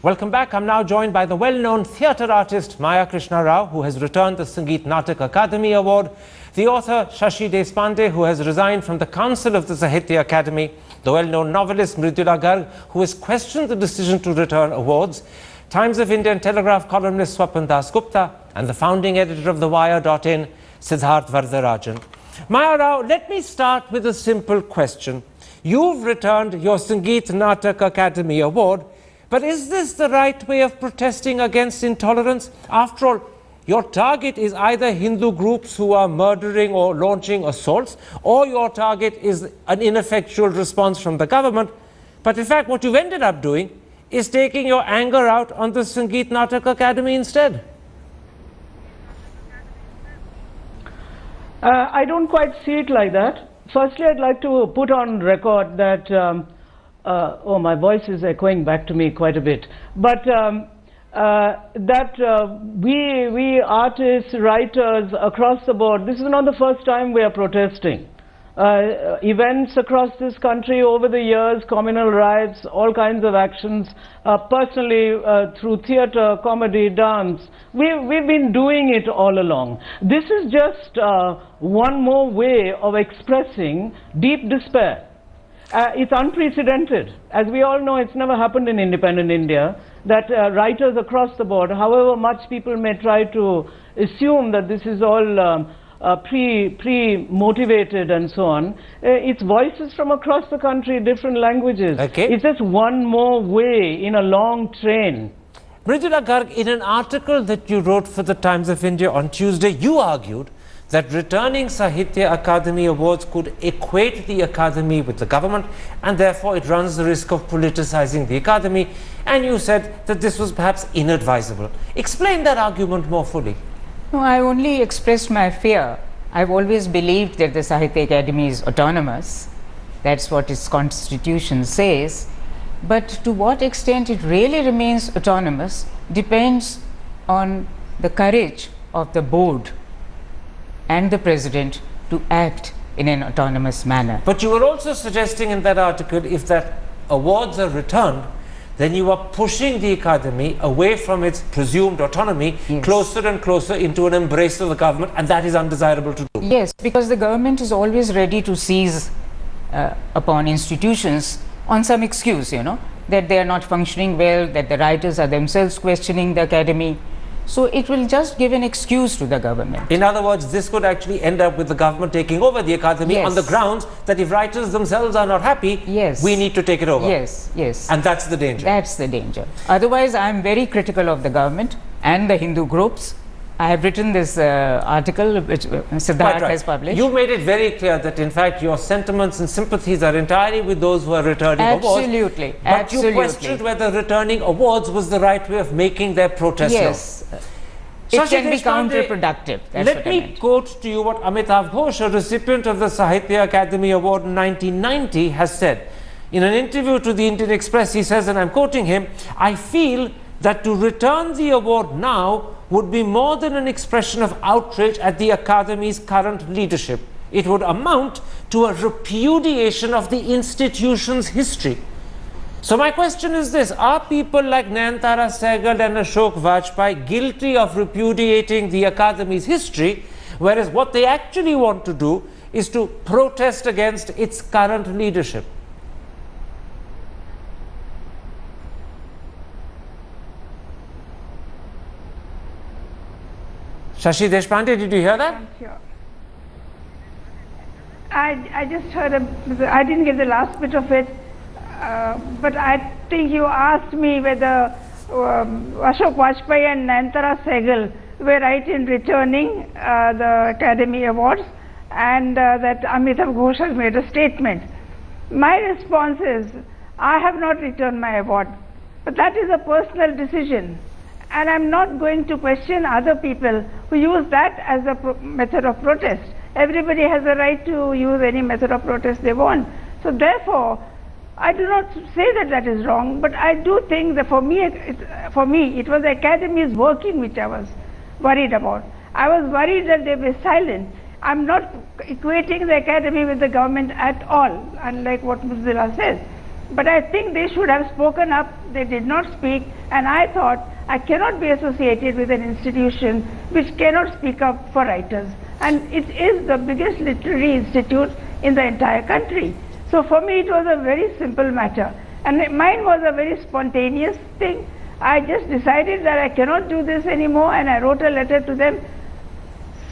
Welcome back. I'm now joined by the well-known theatre artist Maya Krishna Rao, who has returned the Sangeet Natak Akademi Award, the author Shashi Deshapande, who has resigned from the Council of the Sahitya Academy, the well-known novelist Mridula Garg, who has questioned the decision to return awards, Times of India and Telegraph columnist Swapan Dasgupta, and the founding editor of the Wire.in, Siddharth Vardarajan. Maya Rao, let me start with a simple question. You've returned your Sangeet Natak Akademi Award, but is this the right way of protesting against intolerance? After all, your target is either Hindu groups who are murdering or launching assaults, or your target is an ineffectual response from the government. But in fact, what you've ended up doing is taking your anger out on the Sangeet Natak Academy instead. I don't quite see it like that. Firstly, I'd like to put on record that oh, my voice is echoing back to me quite a bit. But we artists, writers across the board, this is not the first time we are protesting. Events across this country over the years, communal riots, all kinds of actions, personally through theatre, comedy, dance, we've been doing it all along. This is just one more way of expressing deep despair. It's unprecedented. As we all know, it's never happened in independent India that writers across the board, however much people may try to assume that this is all pre-motivated and so on, it's voices from across the country, different languages. Okay. It's just one more way in a long train. Mridula Garg, in an article that you wrote for the Times of India on Tuesday, you argued that returning Sahitya Akademi Awards could equate the Academy with the government, and therefore it runs the risk of politicizing the Academy, and you said that this was perhaps inadvisable. Explain that argument more fully. No, I only expressed my fear. I've always believed that the Sahitya Academy is autonomous. That's what its constitution says. But to what extent it really remains autonomous depends on the courage of the board and the president to act in an autonomous manner. But you were also suggesting in that article, if that awards are returned, then you are pushing the Academy away from its presumed autonomy, yes, closer and closer into an embrace of the government, and that is undesirable to do. Yes, because the government is always ready to seize upon institutions on some excuse, you know, that they are not functioning well, that the writers are themselves questioning the Academy. So it will just give an excuse to the government. In other words, this could actually end up with the government taking over the Academy, yes, on the grounds that if writers themselves are not happy, yes, we need to take it over. Yes, yes. And that's the danger. That's the danger. Otherwise, I am very critical of the government and the Hindu groups. I have written this article which Siddharth has published. You made it very clear that in fact your sentiments and sympathies are entirely with those who are returning awards. Absolutely. But you questioned whether returning awards was the right way of making their protest known. Yes. It can be counterproductive. Let me quote to you what Amitav Ghosh, a recipient of the Sahitya Akademi Award in 1990, has said. In an interview to the Indian Express, he says, and I'm quoting him, "I feel that to return the award now would be more than an expression of outrage at the Academy's current leadership. It would amount to a repudiation of the institution's history." So my question is this: are people like Nayanthara Sehgal and Ashok Vajpayee guilty of repudiating the Academy's history, whereas what they actually want to do is to protest against its current leadership? Shashi Deshapande, did you hear that? Thank you. I just heard, I didn't get the last bit of it, but I think you asked me whether Ashok Vajpayee and Nayanthara Sehgal were right in returning the Academy Awards, and that Amitav Ghosh has made a statement. My response is, I have not returned my award, but that is a personal decision. And I'm not going to question other people who use that as a method of protest. Everybody has a right to use any method of protest they want. So therefore, I do not say that that is wrong, but I do think that for me it was the Academy's working which I was worried about. I was worried that they were silent. I'm not equating the Academy with the government at all, unlike what Mridula says. But I think they should have spoken up. They did not speak, and I thought I cannot be associated with an institution which cannot speak up for writers. And it is the biggest literary institute in the entire country. So for me it was a very simple matter. And mine was a very spontaneous thing. I just decided that I cannot do this anymore, and I wrote a letter to them.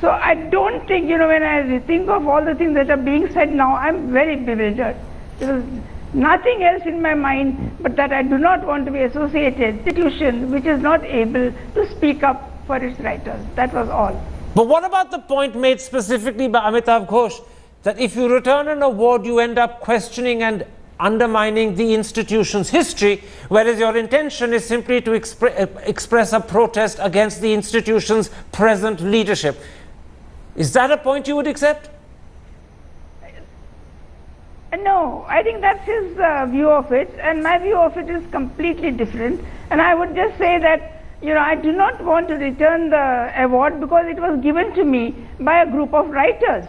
So I don't think, when I think of all the things that are being said now, I'm very bewildered. There was nothing else in my mind but that I do not want to be associated with an institution which is not able to speak up for its writers. That was all. But what about the point made specifically by Amitav Ghosh that if you return an award, you end up questioning and undermining the institution's history, whereas your intention is simply to express a protest against the institution's present leadership? Is that a point you would accept? No, I think that's his view of it, and my view of it is completely different. And I would just say that, I do not want to return the award because it was given to me by a group of writers.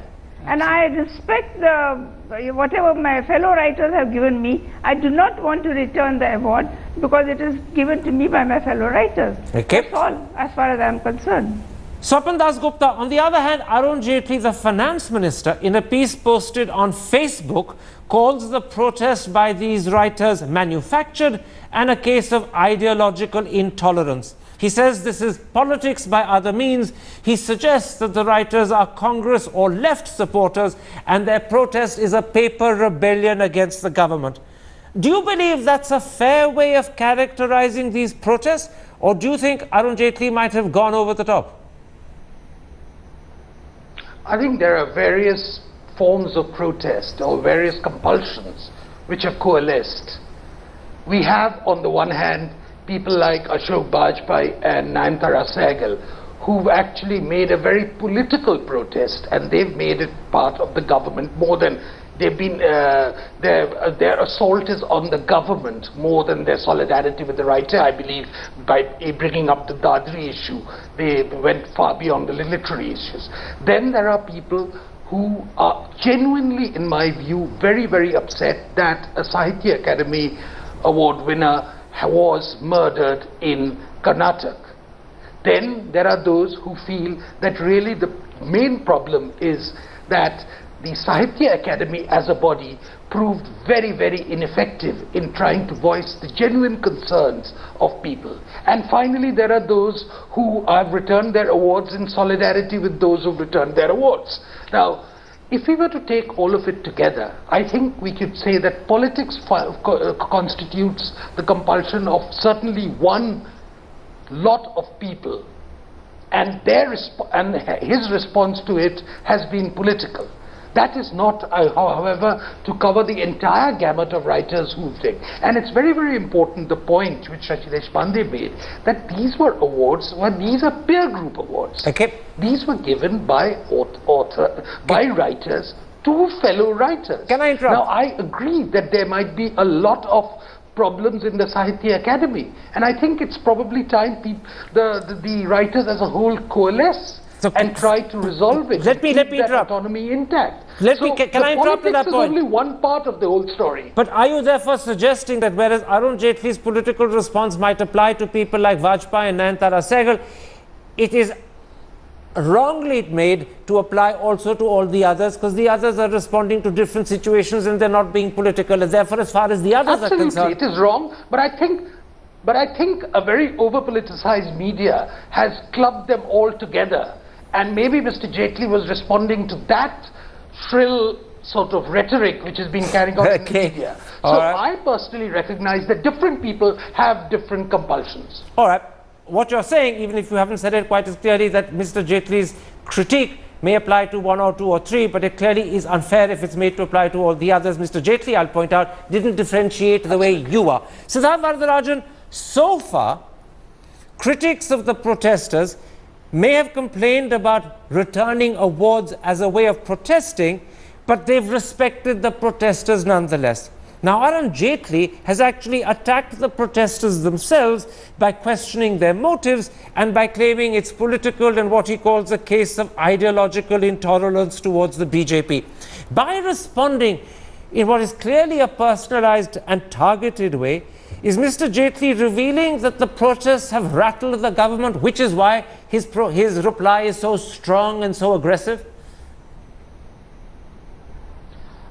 And I respect whatever my fellow writers have given me. I do not want to return the award because it is given to me by my fellow writers. Okay. That's all, as far as I am concerned. Swapan Dasgupta, on the other hand, Arun Jaitley, the finance minister, in a piece posted on Facebook, calls the protest by these writers manufactured and a case of ideological intolerance. He says this is politics by other means. He suggests that the writers are Congress or left supporters and their protest is a paper rebellion against the government. Do you believe that's a fair way of characterizing these protests, or do you think Arun Jaitley might have gone over the top? I think there are various forms of protest or various compulsions which have coalesced. We have, on the one hand, people like Ashok Bajpai and Nayanthara Sehgal, who've actually made a very political protest, and they've made it part of the government more than they've been. Their assault is on the government more than their solidarity with the writer. I believe by bringing up the Dadri issue, they went far beyond the literary issues. Then there are people who are genuinely, in my view, very, very upset that a Sahitya Academy Award winner was murdered in Karnataka. Then there are those who feel that really the main problem is that the Sahitya Academy as a body proved very, very ineffective in trying to voice the genuine concerns of people. And finally, there are those who have returned their awards in solidarity with those who've returned their awards. Now, if we were to take all of it together, I think we could say that politics constitutes the compulsion of certainly one lot of people, and his response to it has been political. That is not, however, to cover the entire gamut of writers who think. And it's very, very important, the point which Shashi Deshapande made, that these were awards, these are peer group awards. Okay. These were given by writers to fellow writers. Can I interrupt? Now, I agree that there might be a lot of problems in the Sahitya Academy, and I think it's probably time the writers as a whole coalesce and try to resolve it. Let me interrupt. Autonomy intact. Can I interrupt at that point? Politics is only one part of the whole story. But are you therefore suggesting that whereas Arun Jaitley's political response might apply to people like Vajpayee and Nayanthara Sehgal, it is wrongly made to apply also to all the others, because the others are responding to different situations and they're not being political, and therefore as far as the others are concerned... Absolutely, it is wrong, but I think a very over-politicized media has clubbed them all together, and maybe Mr. Jaitley was responding to that shrill sort of rhetoric which has been carried out in the media. So I personally recognize that different people have different compulsions. All right. What you're saying, even if you haven't said it quite as clearly, that Mr. Jaitley's critique may apply to one or two or three, but it clearly is unfair if it's made to apply to all the others. Mr. Jaitley, I'll point out, didn't differentiate the way you are. Siddharth Vardarajan, so far, critics of the protesters may have complained about returning awards as a way of protesting, but they've respected the protesters nonetheless. Now, Arun Jaitley has actually attacked the protesters themselves by questioning their motives and by claiming it's political and what he calls a case of ideological intolerance towards the BJP. By responding, in what is clearly a personalized and targeted way, is Mr. Jaitley revealing that the protests have rattled the government, which is why his reply is so strong and so aggressive?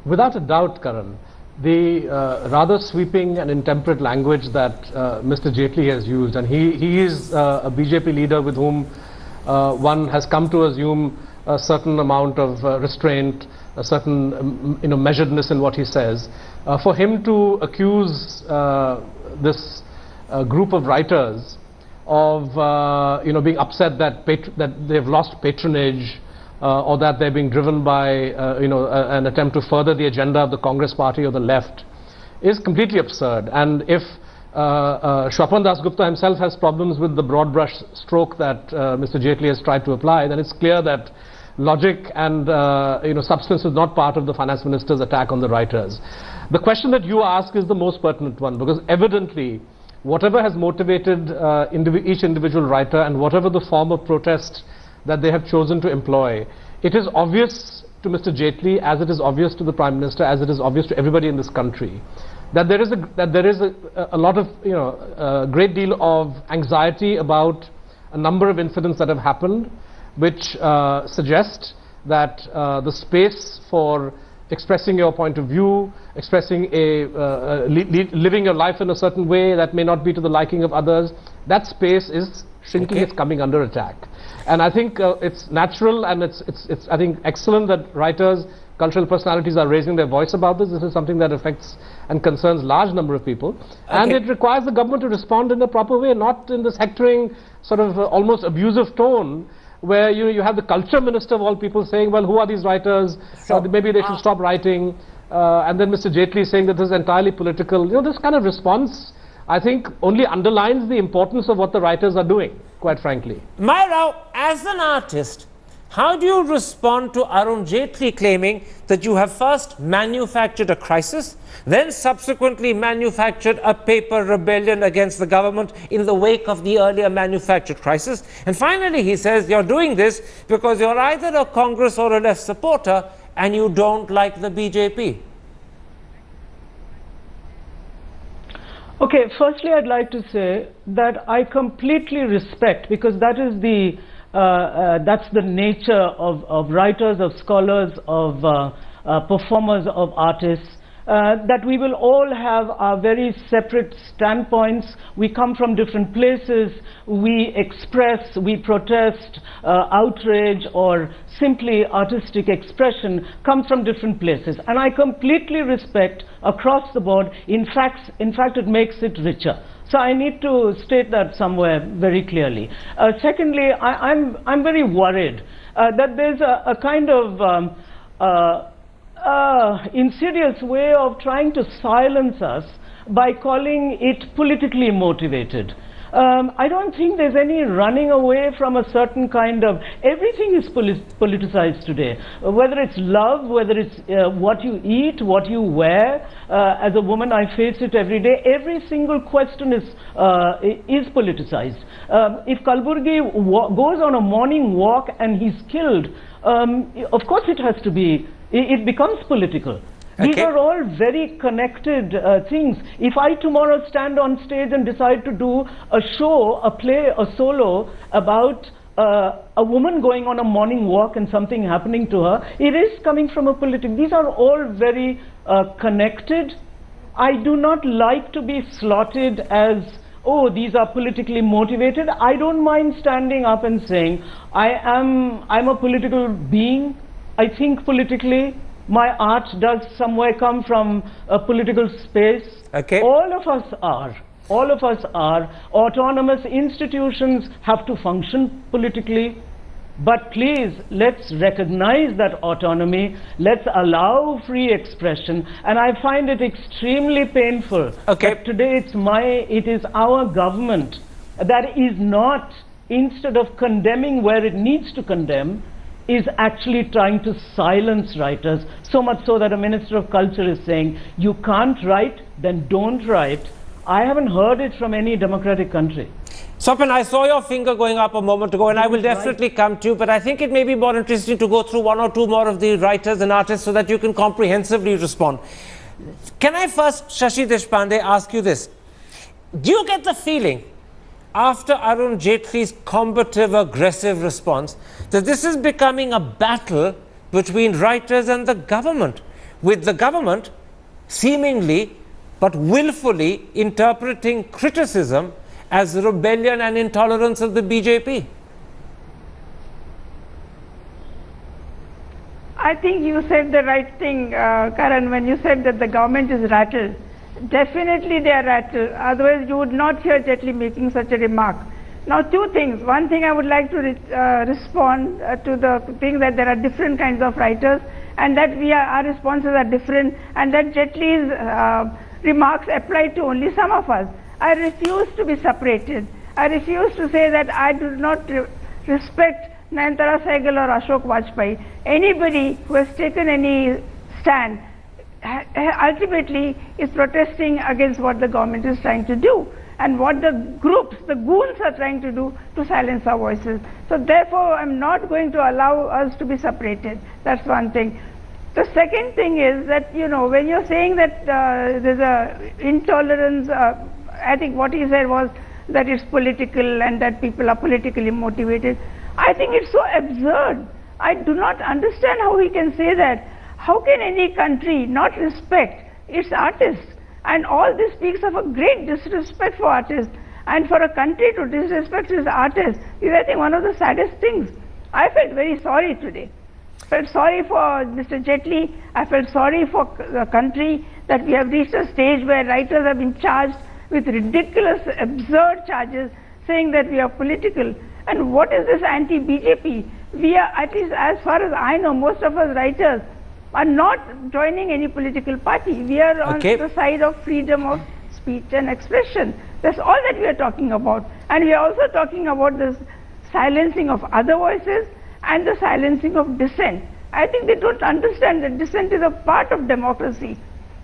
Without a doubt, Karan, the rather sweeping and intemperate language that Mr. Jaitley has used, and he is a BJP leader with whom one has come to assume a certain amount of restraint, a certain measuredness in what he says. For him to accuse this group of writers of being upset that they've lost patronage, or that they're being driven by an attempt to further the agenda of the Congress party or the left, is completely absurd. And if Swapan Dasgupta himself has problems with the broad brush stroke that Mr. Jaitley has tried to apply, then it's clear that logic and substance is not part of the finance minister's attack on the writers. The question that you ask is the most pertinent one, because evidently whatever has motivated each individual writer and whatever the form of protest that they have chosen to employ, it is obvious to Mr. Jaitley, as it is obvious to the Prime Minister, as it is obvious to everybody in this country, that there is a lot of a great deal of anxiety about a number of incidents that have happened, which suggest that the space for expressing your point of view, expressing living your life in a certain way that may not be to the liking of others, that space is shrinking. It's coming under attack. And I think it's natural, and it's I think excellent that writers, cultural personalities are raising their voice about this. This is something that affects and concerns large number of people. And it requires the government to respond in the proper way, not in this hectoring, sort of almost abusive tone, where you have the culture minister of all people saying, well, who are these writers? Maybe they should stop writing. And then Mr. Jaitley saying that this is entirely political. This kind of response, I think, only underlines the importance of what the writers are doing, quite frankly. Rao, as an artist, how do you respond to Arun Jaitley claiming that you have first manufactured a crisis, then subsequently manufactured a paper rebellion against the government in the wake of the earlier manufactured crisis? And finally, he says you're doing this because you're either a Congress or a left supporter and you don't like the BJP. Okay, firstly I'd like to say that I completely respect, because that is that's the nature of writers, of scholars, of performers, of artists, that we will all have our very separate standpoints. We come from different places, we express, we protest, outrage or simply artistic expression comes from different places, and I completely respect across the board. In fact it makes it richer. So I need to state that somewhere very clearly. Secondly, I'm very worried that there's a kind of insidious way of trying to silence us by calling it politically motivated. I don't think there's any running away from a certain kind of, everything is politicized today, whether it's love, whether it's what you eat, what you wear. As a woman, I face it every day. Every single question is politicized. If Kalburgi goes on a morning walk and he's killed, of course it has to be, it becomes political. These are all very connected things. If I tomorrow stand on stage and decide to do a show, a play, a solo about a woman going on a morning walk and something happening to her, it is coming from a political. These are all very connected. I do not like to be slotted as, oh, these are politically motivated. I don't mind standing up and saying, I'm a political being. I think politically. My art does somewhere come from a political space. All of us are. All of us are. Autonomous institutions have to function politically. But please, let's recognize that autonomy. Let's allow free expression. And I find it extremely painful that today it is our government that is not, instead of condemning where it needs to condemn, is actually trying to silence writers, so much so that a Minister of Culture is saying, you can't write, then don't write. I haven't heard it from any democratic country. Swapan, I saw your finger going up a moment ago, and I will definitely come to you, but I think it may be more interesting to go through one or two more of the writers and artists so that you can comprehensively respond. Can I first, Shashi Deshapande, ask you this? Do you get the feeling, after Arun Jaitley's combative, aggressive response, that this is becoming a battle between writers and the government, with the government seemingly but willfully interpreting criticism as rebellion and intolerance of the BJP? I think you said the right thing, Karan, when you said that the government is rattled. Definitely they are rattled, otherwise you would not hear Jaitley making such a remark. Now, two things. One thing I would like to respond to the thing that there are different kinds of writers and that our responses are different and that Jaitley's remarks apply to only some of us. I refuse to be separated. I refuse to say that I do not respect Nayantara Sehgal or Ashok Vajpayee. Anybody who has taken any stand ultimately is protesting against what the government is trying to do and what the groups, the goons are trying to do to silence our voices. So therefore, I'm not going to allow us to be separated. That's one thing. The second thing is that, you know, when you're saying that there's a intolerance, I think what he said was that it's political and that people are politically motivated. I think it's so absurd. I do not understand how he can say that. How can any country not respect its artists? And all this speaks of a great disrespect for artists. And for a country to disrespect its artists is, I think, one of the saddest things. I felt very sorry today. I felt sorry for Mr. Jaitley. I felt sorry for the country that we have reached a stage where writers have been charged with ridiculous, absurd charges saying that we are political. And what is this anti-BJP? We are, at least as far as I know, most of us writers are not joining any political party. We are on the side of freedom of speech and expression. That's all that we are talking about. And we are also talking about the silencing of other voices and the silencing of dissent. I think they don't understand that dissent is a part of democracy.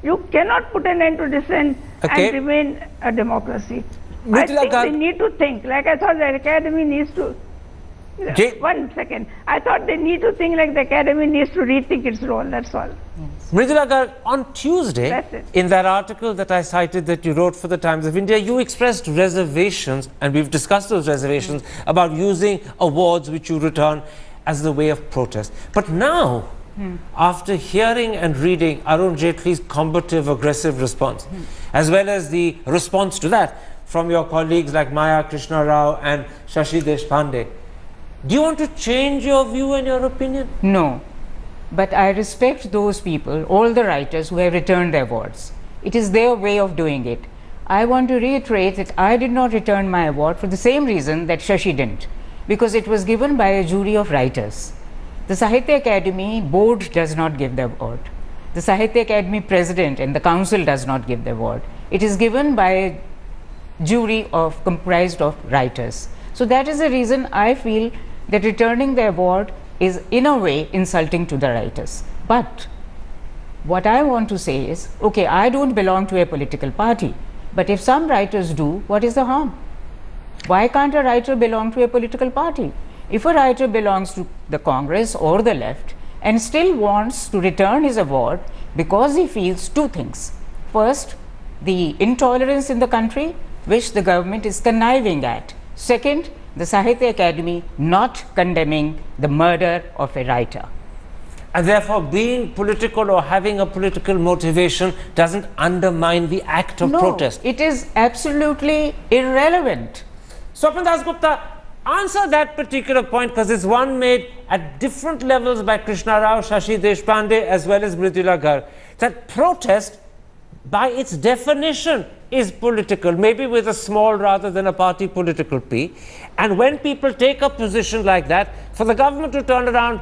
You cannot put an end to dissent and remain a democracy. I think they need to think. Like I thought the academy needs to... One second. I thought they need to think like the academy needs to rethink its role. That's all. Yes. Mridula Garg, on Tuesday, in that article that I cited that you wrote for the Times of India, you expressed reservations, and we've discussed those reservations, about using awards which you return as the way of protest. But now, after hearing and reading Arun Jaitley's combative, aggressive response, as well as the response to that from your colleagues like Maya Krishna Rao and Shashi Deshapande, do you want to change your view and your opinion? No, but I respect those people, all the writers who have returned their awards. It is their way of doing it. I want to reiterate that I did not return my award for the same reason that Shashi didn't, because it was given by a jury of writers. The Sahitya Academy board does not give the award. The Sahitya Academy president and the council does not give the award. It is given by a jury comprised of writers. So that is the reason I feel that returning the award is in a way insulting to the writers. But what I want to say is, okay, I don't belong to a political party, but if some writers do, what is the harm? Why can't a writer belong to a political party? If a writer belongs to the Congress or the left and still wants to return his award because he feels two things. First, the intolerance in the country, which the government is conniving at. Second, the Sahitya Academy not condemning the murder of a writer. And therefore, being political or having a political motivation doesn't undermine the act of protest. It is absolutely irrelevant. Swapan Dasgupta, answer that particular point, because it's one made at different levels by Krishna Rao, Shashi Deshapande, as well as Mridula Garg, that protest, by its definition, is political, maybe with a small rather than a party political P. And when people take a position like that, for the government to turn around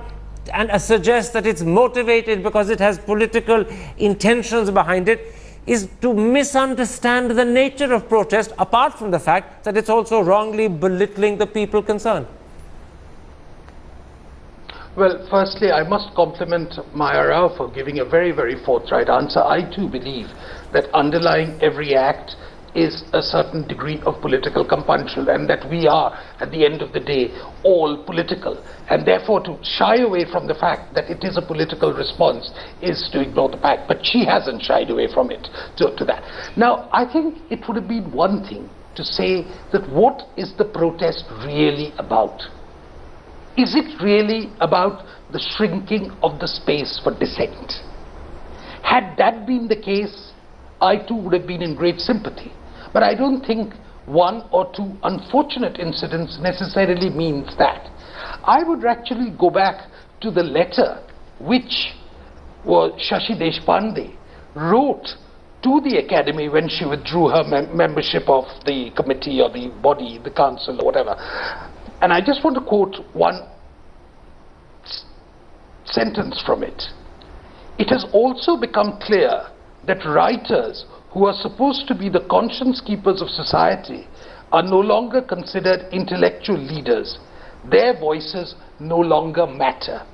and suggest that it's motivated because it has political intentions behind it, is to misunderstand the nature of protest, apart from the fact that it's also wrongly belittling the people concerned. Well, firstly, I must compliment Maya Rao for giving a very, very forthright answer. I too believe that underlying every act is a certain degree of political compulsion, and that we are, at the end of the day, all political. And therefore, to shy away from the fact that it is a political response is to ignore the fact. But she hasn't shied away from it to that. Now, I think it would have been one thing to say that what is the protest really about? Is it really about the shrinking of the space for dissent? Had that been the case, I too would have been in great sympathy. But I don't think one or two unfortunate incidents necessarily means that. I would actually go back to the letter which Shashi Deshapande wrote to the Academy when she withdrew her membership of the committee or the body, the council or whatever. And I just want to quote one sentence from it. It has also become clear that writers who are supposed to be the conscience keepers of society are no longer considered intellectual leaders. Their voices no longer matter.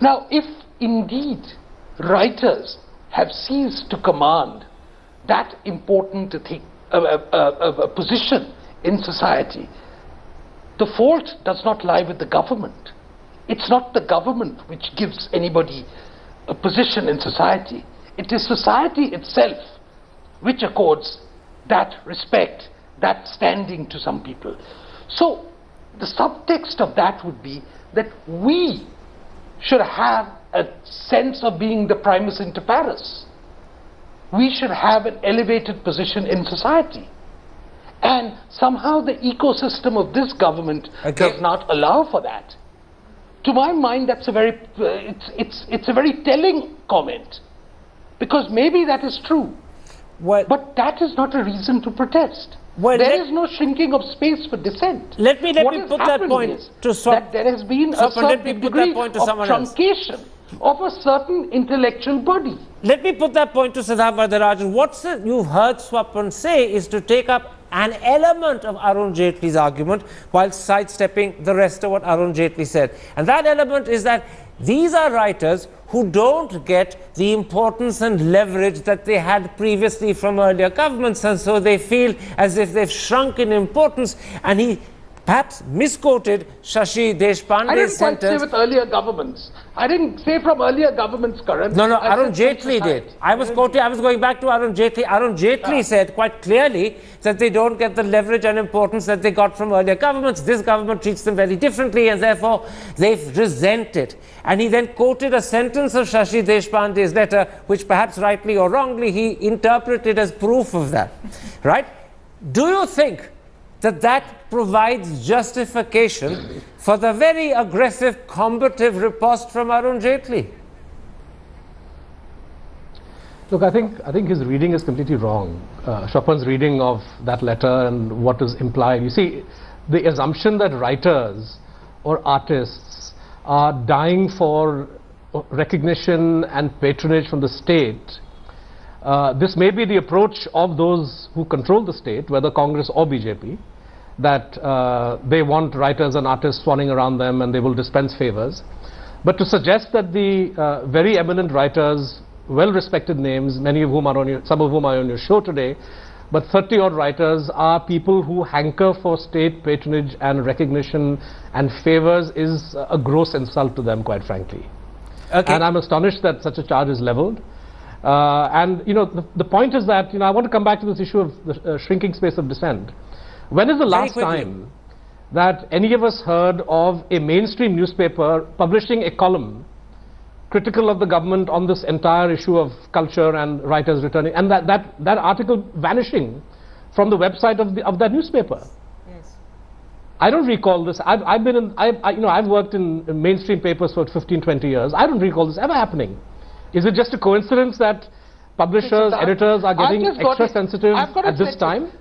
Now, if indeed writers have ceased to command that important a position in society, the fault does not lie with the government. It's not the government which gives anybody a position in society. It is society itself which accords that respect, that standing to some people. So the subtext of that would be that we should have a sense of being the primus inter pares. We should have an elevated position in society. And somehow the ecosystem of this government does not allow for that. To my mind, that's a very, it's a very telling comment, because maybe that is true, but that is not a reason to protest. There is no shrinking of space for dissent. Let me put that point to Swapan. That there has been a certain degree of truncation of a certain intellectual body. Let me put that point to Siddharth Vardarajan. What you've heard Swapan say is to take up an element of Arun Jaitley's argument while sidestepping the rest of what Arun Jaitley said. And that element is that these are writers who don't get the importance and leverage that they had previously from earlier governments, and so they feel as if they've shrunk in importance. And he perhaps misquoted Shashi Deshpande's sentence. I didn't quite say with earlier governments. I didn't say from earlier governments, Karan. No, Arun Jaitley did. I was going back to Arun Jaitley. Arun Jaitley said quite clearly that they don't get the leverage and importance that they got from earlier governments. This government treats them very differently, and therefore they resent it. And he then quoted a sentence of Shashi Deshpande's letter, which perhaps rightly or wrongly he interpreted as proof of that. Right? Do you think that provides justification for the very aggressive, combative riposte from Arun Jaitley? Look, I think his reading is completely wrong. Swapan's reading of that letter and what is implied. You see, the assumption that writers or artists are dying for recognition and patronage from the state. This may be the approach of those who control the state, whether Congress or BJP, that they want writers and artists swanning around them and they will dispense favors. But to suggest that the very eminent writers, well-respected names, some of whom are on your show today, but 30-odd writers are people who hanker for state patronage and recognition and favors is a gross insult to them, quite frankly. Okay. And I'm astonished that such a charge is leveled. And you know, the point is that, you know, I want to come back to this issue of the shrinking space of dissent. When is the last time that any of us heard of a mainstream newspaper publishing a column critical of the government on this entire issue of culture and writers returning, and that article vanishing from the website of that newspaper? Yes. I don't recall this. I've worked in mainstream papers for 15-20 years. I don't recall this ever happening. Is it just a coincidence that publishers, editors are getting extra sensitive at this time?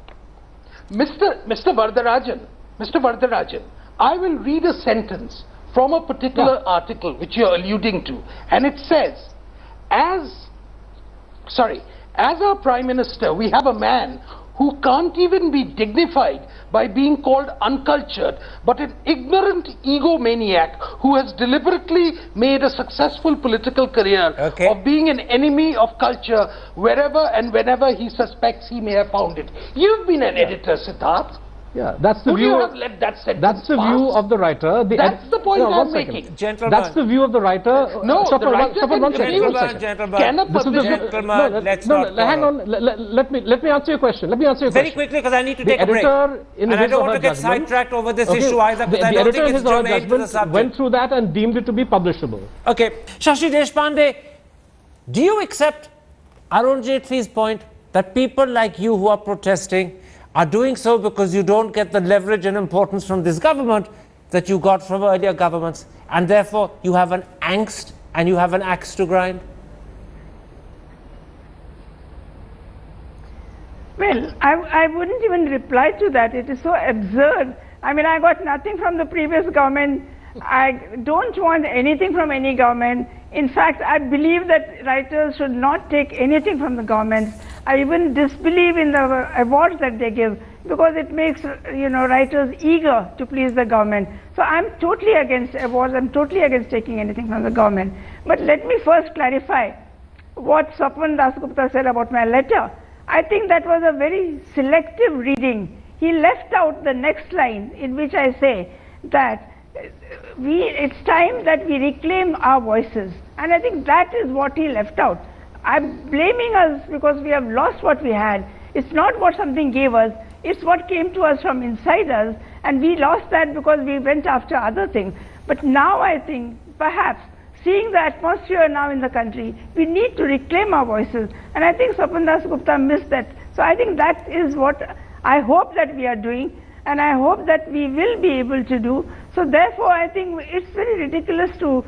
Mr. Vardarajan, I will read a sentence from a particular article which you're alluding to, and it says, as our Prime Minister, we have a man who can't even be dignified by being called uncultured, but an ignorant egomaniac who has deliberately made a successful political career of being an enemy of culture wherever and whenever he suspects he may have found it. You've been an editor, Siddharth. Yeah, that's the Would view. you have let that sentence That's the view of the writer. That's the point I'm making. Gentlemen. That's the view of the writer. No, the writer Gentlemen. can a publisher... Hang on. Let me answer your question. Very quickly, because I need to take a break. And I don't want to get sidetracked over this issue either, because I don't think it's germane to the subject. Went through that and deemed it to be publishable. Okay. Shashi Deshapande, do you accept Arun Jaitley's point that people like you who are protesting are doing so because you don't get the leverage and importance from this government that you got from earlier governments, and therefore you have an angst and you have an axe to grind? Well, I wouldn't even reply to that. It is so absurd. I mean, I got nothing from the previous government. I don't want anything from any government. In fact, I believe that writers should not take anything from the government. I even disbelieve in the awards that they give, because it makes, writers eager to please the government. So I'm totally against awards. I'm totally against taking anything from the government. But let me first clarify what Swapan Dasgupta said about my letter. I think that was a very selective reading. He left out the next line, in which I say that it's time that we reclaim our voices. And I think that is what he left out. I'm blaming us because we have lost what we had. It's not what something gave us, it's what came to us from inside us, and we lost that because we went after other things. But now I think, perhaps, seeing the atmosphere now in the country, we need to reclaim our voices. And I think Swapan Dasgupta missed that. So I think that is what I hope that we are doing, and I hope that we will be able to do. So therefore, I think it's very ridiculous to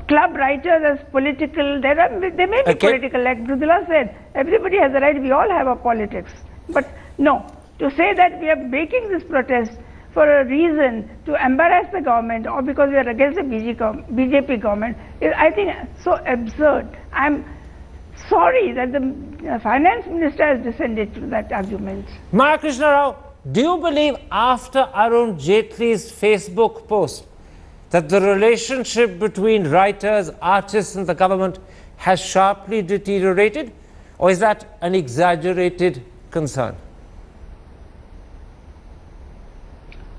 club writers as political. They may be political, like Mridula said. Everybody has a right. We all have a politics. But no, to say that we are making this protest for a reason to embarrass the government or because we are against the BJP government is, I think, so absurd. I'm sorry that the finance minister has descended to that argument. Maya Krishna Rao, do you believe after Arun Jaitley's Facebook post that the relationship between writers, artists and the government has sharply deteriorated, or is that an exaggerated concern?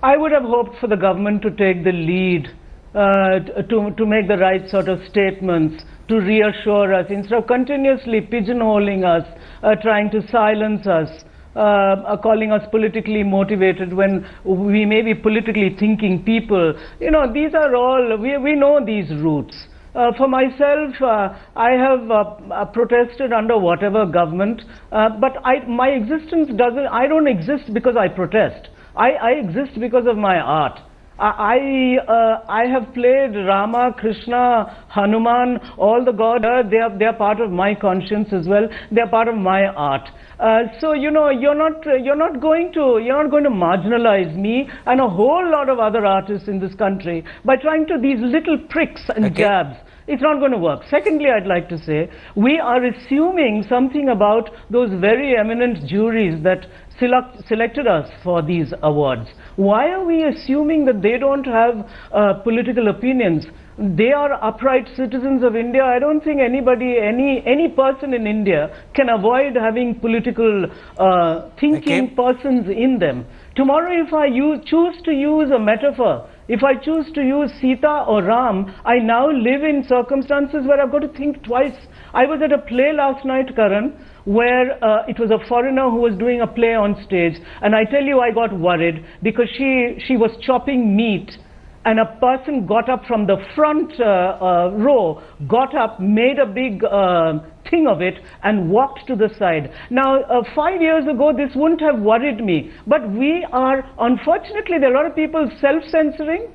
I would have hoped for the government to take the lead, to make the right sort of statements, to reassure us, instead of continuously pigeonholing us, trying to silence us, calling us politically motivated when we may be politically thinking people. These are all, we know these roots. For myself, I have protested under whatever government, but my existence I don't exist because I protest. I exist because of my art. I have played Rama, Krishna, Hanuman, all the gods. They are part of my conscience as well. They are part of my art. So you're not going to marginalize me and a whole lot of other artists in this country by trying to these little pricks and jabs. It's not going to work. Secondly, I'd like to say, we are assuming something about those very eminent juries that selected us for these awards. Why are we assuming that they don't have political opinions? They are upright citizens of India. I don't think anybody, any person in India can avoid having political thinking persons in them. Tomorrow, if I choose to use a metaphor, if I choose to use Sita or Ram, I now live in circumstances where I've got to think twice. I was at a play last night, Karan, where it was a foreigner who was doing a play on stage, and I tell you, I got worried because she was chopping meat, and a person got up from the front row, got up, made a big thing of it, and walked to the side. Now, 5 years ago, this wouldn't have worried me, but we are, unfortunately, there are a lot of people self-censoring.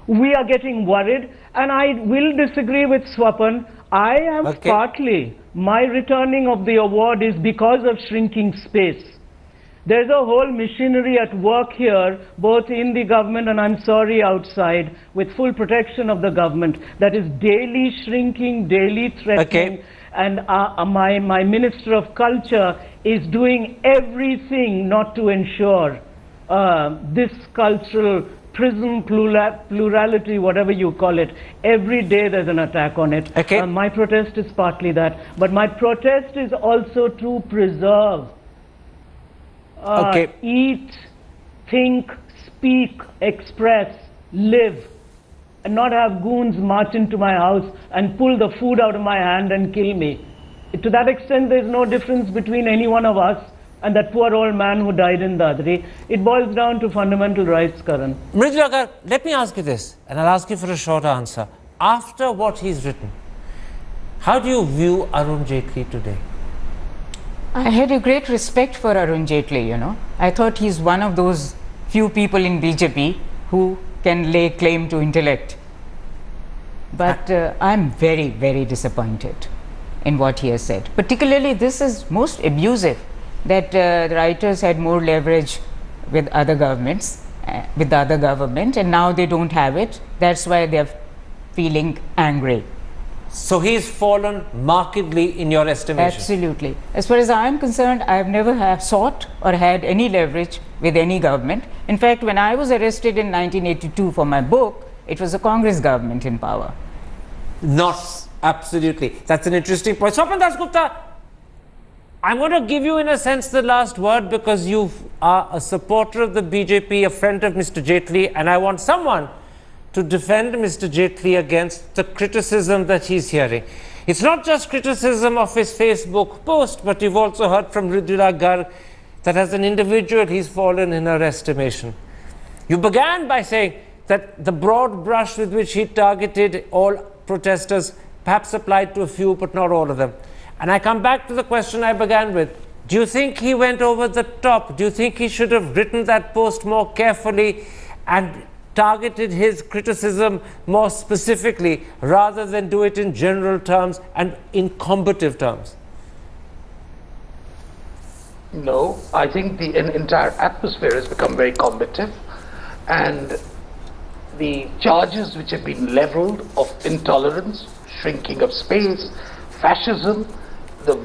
We are getting worried, and I will disagree with Swapan. I am partly, my returning of the award is because of shrinking space. There's a whole machinery at work here, both in the government and I'm sorry outside, with full protection of the government, that is daily shrinking, daily threatening. and my Minister of Culture is doing everything not to ensure this cultural prism, plurality, whatever you call it. Every day there's an attack on it. Okay. My protest is partly that, but my protest is also to preserve, eat, think, speak, express, live, and not have goons march into my house and pull the food out of my hand and kill me. To that extent, there's no difference between any one of us and that poor old man who died in Dadri. It boils down to fundamental rights, Karan. Mridula, let me ask you this, and I'll ask you for a short answer. After what he's written, how do you view Arun Jaitley today? I had a great respect for Arun Jaitley, you know. I thought he's one of those few people in BJP who can lay claim to intellect. But I'm very, very disappointed in what he has said. Particularly, this is most abusive, that the writers had more leverage with other governments, with the other government, and now they don't have it. That's why they're feeling angry. So he's fallen markedly in your estimation? Absolutely. As far as I am concerned, I have never sought or had any leverage with any government. In fact, when I was arrested in 1982 for my book, it was a Congress government in power. Not absolutely. That's an interesting point. Swapan Dasgupta, I'm going to give you in a sense the last word because you are a supporter of the BJP, a friend of Mr. Jaitley, and I want someone to defend Mr. Jaitley against the criticism that he's hearing. It's not just criticism of his Facebook post, but you've also heard from Mridula Garg that as an individual he's fallen in her estimation. You began by saying that the broad brush with which he targeted all protesters perhaps applied to a few, but not all of them. And I come back to the question I began with. Do you think he went over the top? Do you think he should have written that post more carefully and targeted his criticism more specifically rather than do it in general terms and in combative terms? No, I think the entire atmosphere has become very combative, and the charges which have been leveled of intolerance, shrinking of space, fascism, the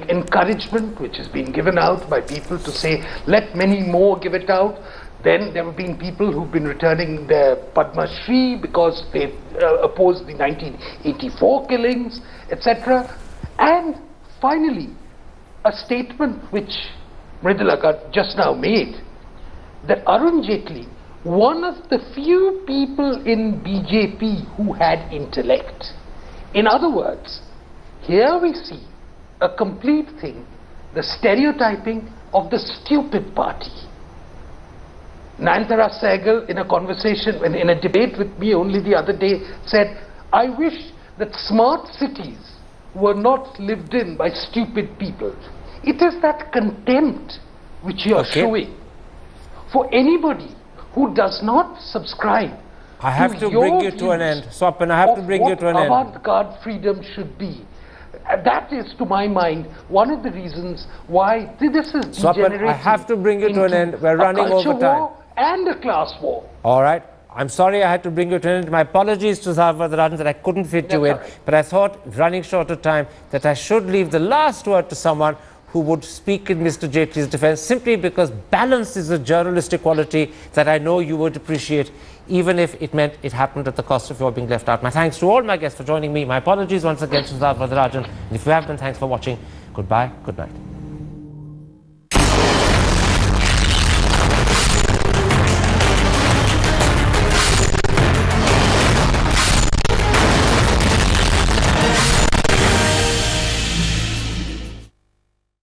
encouragement which has been given out by people to say, let many more give it out. Then there have been people who've been returning their Padma Shri because they opposed the 1984 killings, etc. And finally, a statement which Mridula just now made, that Arun Jaitley, one of the few people in BJP who had intellect. In other words, here we see a complete thing, the stereotyping of the stupid party. Nayanthara Sehgal, in a conversation, in a debate with me only the other day, said, I wish that smart cities were not lived in by stupid people. It is that contempt which you are showing for anybody who does not subscribe. I have to bring you to an end. Swapan, I have to bring you to an end. What avant-garde freedom should be. That is, to my mind, one of the reasons why this is degenerating. Swapan, I have to bring you to an end. We're running over time. A culture war and a class war. All right. I'm sorry I had to bring you to an end. My apologies to Vardarajan that I couldn't fit you in. But I thought, running short of time, that I should leave the last word to someone who would speak in Mr. Jaitley's defense, simply because balance is a journalistic quality that I know you would appreciate, even if it meant it happened at the cost of your being left out. My thanks to all my guests for joining me. My apologies once again to Vardarajan. And if you have been, thanks for watching. Goodbye. Good night.